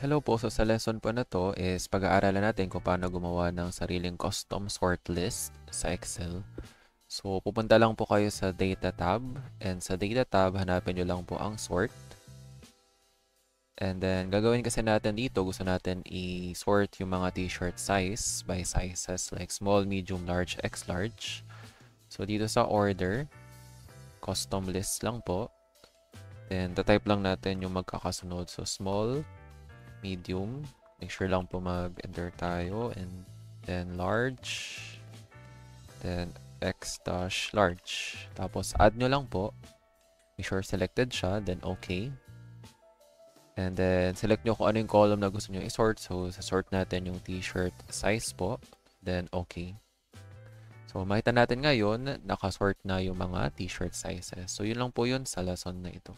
Hello po, so sa lesson po na to is pag-aaralan natin kung paano gumawa ng sariling custom sort list sa Excel. So pupunta lang po kayo sa Data tab, and sa Data tab hanapin nyo lang po ang sort. And then gagawin kasi natin dito, gusto natin i-sort yung mga t-shirt size by sizes like small, medium, large, x large. So dito sa order, custom list lang po. Then type lang natin yung magkakasunod. So small, medium, make sure lang po mag-enter tayo, and then large, then x dash large. Tapos add nyo lang po, make sure selected siya, then okay. And then select nyo kung ano yung column na gusto nyo i-sort. So sort natin yung t-shirt size po, then okay. So makita natin ngayon, nakasort na yung mga t-shirt sizes. So yun lang po yun sa lesson na ito.